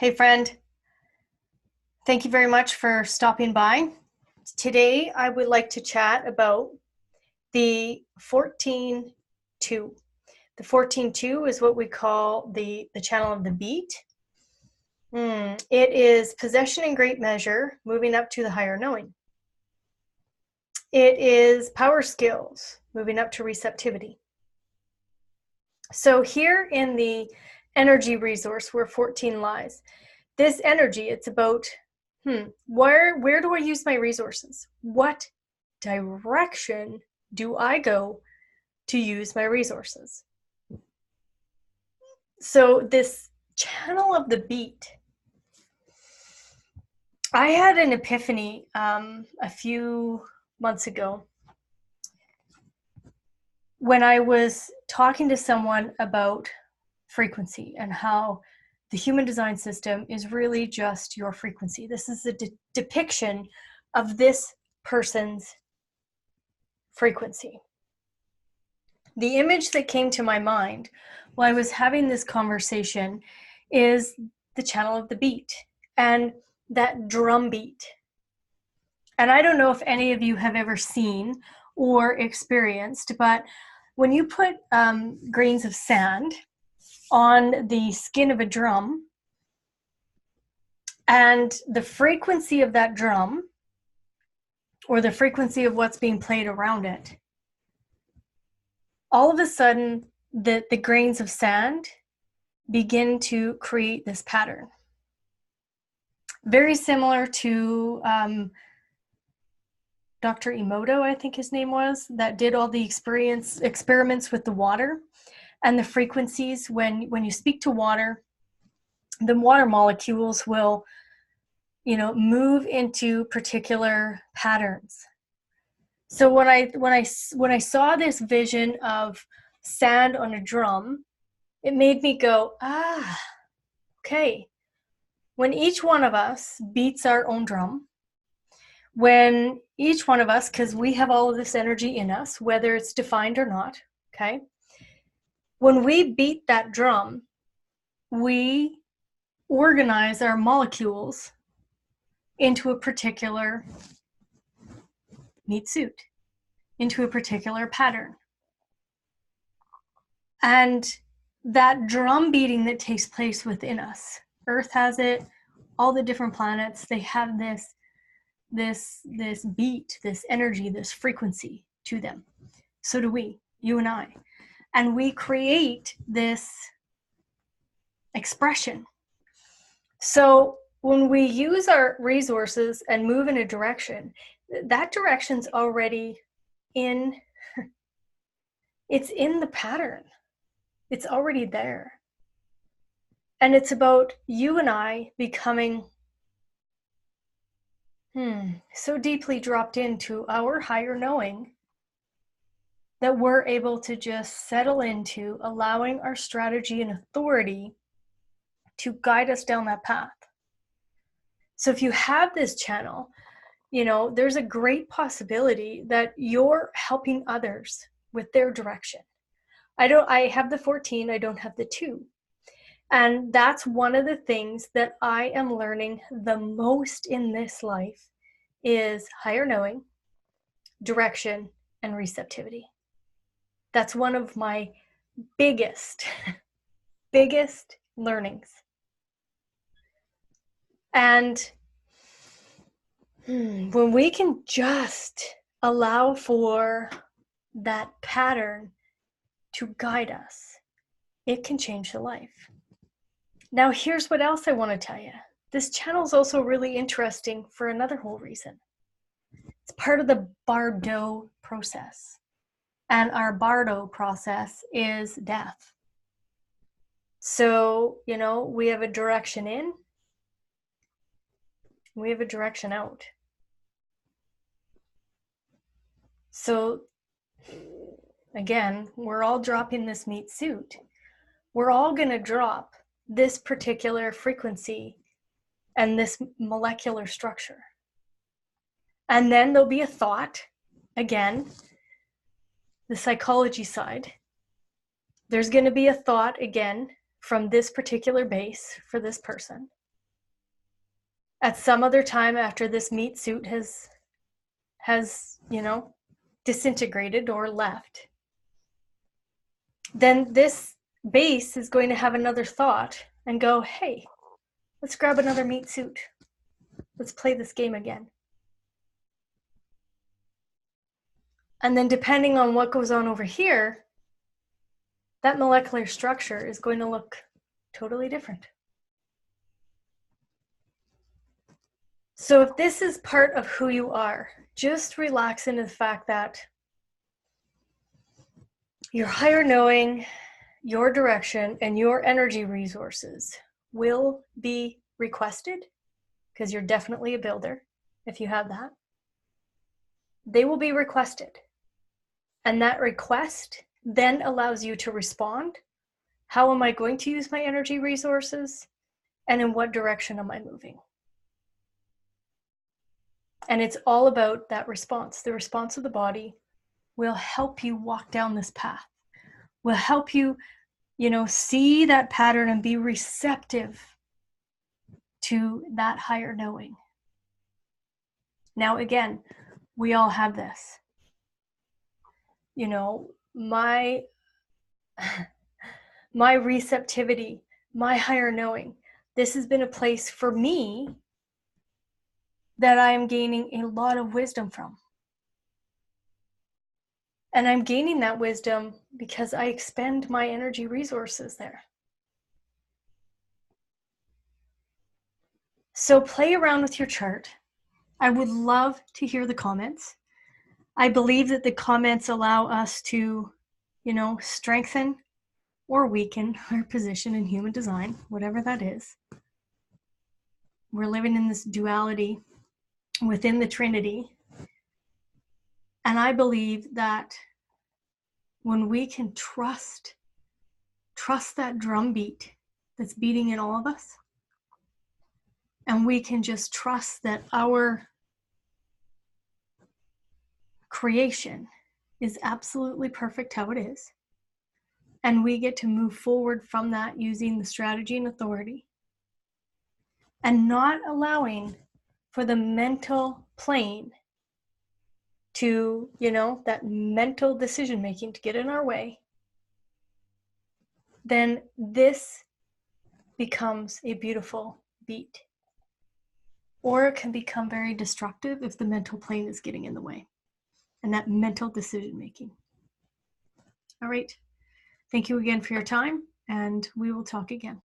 Hey friend, thank you very much for stopping by. Today I would like to chat about the 14-2. The 14-2 is what we call the channel of the beat. It is possession in great measure, moving up to the higher knowing. It is power skills, moving up to receptivity. So here in the energy resource where 14 lies, this energy, it's about where do I use my resources? What direction do I go to use my resources? So this channel of the beat, I had an epiphany a few months ago when I was talking to someone about frequency and how the human design system is really just your frequency. This is a depiction of this person's frequency. The image that came to my mind while I was having this conversation is the channel of the beat and that drum beat. And I don't know if any of you have ever seen or experienced, but when you put grains of sand on the skin of a drum, and the frequency of that drum, or the frequency of what's being played around it, all of a sudden the grains of sand begin to create this pattern. Very similar to Dr. Emoto, I think his name was, that did all the experiments with the water and the frequencies. When you speak to water, the water molecules will, move into particular patterns. So when I saw this vision of sand on a drum, it made me go, okay. When each one of us beats our own drum, when each one of us, because we have all of this energy in us, whether it's defined or not, okay? When we beat that drum, we organize our molecules into a particular meat suit, into a particular pattern. And that drum beating that takes place within us, Earth has it, all the different planets, they have this beat, this energy, this frequency to them. So do we, you and I. And we create this expression. So when we use our resources and move in a direction, that direction's already in, it's in the pattern. It's already there. And it's about you and I becoming so deeply dropped into our higher knowing that we're able to just settle into allowing our strategy and authority to guide us down that path. So if you have this channel, there's a great possibility that you're helping others with their direction. I have the 14, I don't have the 2. And that's one of the things that I am learning the most in this life is higher knowing, direction, and receptivity. That's one of my biggest learnings. And when we can just allow for that pattern to guide us, it can change the life. Now, here's what else I want to tell you. This channel is also really interesting for another whole reason. It's part of the Bardo process. And our Bardo process is death. So, we have a direction in, we have a direction out. So, again, we're all dropping this meat suit. We're all going to drop this particular frequency and this molecular structure. And then there'll be a thought, again, the psychology side. There's going to be a thought, again, from this particular base for this person. At some other time after this meat suit has, disintegrated or left, then this base is going to have another thought and go, hey, let's grab another meat suit. Let's play this game again. And then depending on what goes on over here, that molecular structure is going to look totally different. So if this is part of who you are, just relax into the fact that your higher knowing, your direction, and your energy resources will be requested, because you're definitely a builder if you have that. They will be requested. And that request then allows you to respond. How am I going to use my energy resources? And in what direction am I moving? And it's all about that response. The response of the body will help you walk down this path, will help you, see that pattern and be receptive to that higher knowing. Now, again, we all have this. My receptivity, my higher knowing, this has been a place for me that I am gaining a lot of wisdom from. And I'm gaining that wisdom because I expend my energy resources there. So play around with your chart. I would love to hear the comments. I believe that the comments allow us to, strengthen or weaken our position in human design, whatever that is. We're living in this duality within the Trinity. And I believe that when we can trust that drumbeat that's beating in all of us, and we can just trust that our creation is absolutely perfect how it is, and we get to move forward from that using the strategy and authority, and not allowing for the mental plane to, that mental decision making to get in our way, then this becomes a beautiful beat. Or it can become very destructive if the mental plane is getting in the way, and that mental decision making. All right. Thank you again for your time, and we will talk again.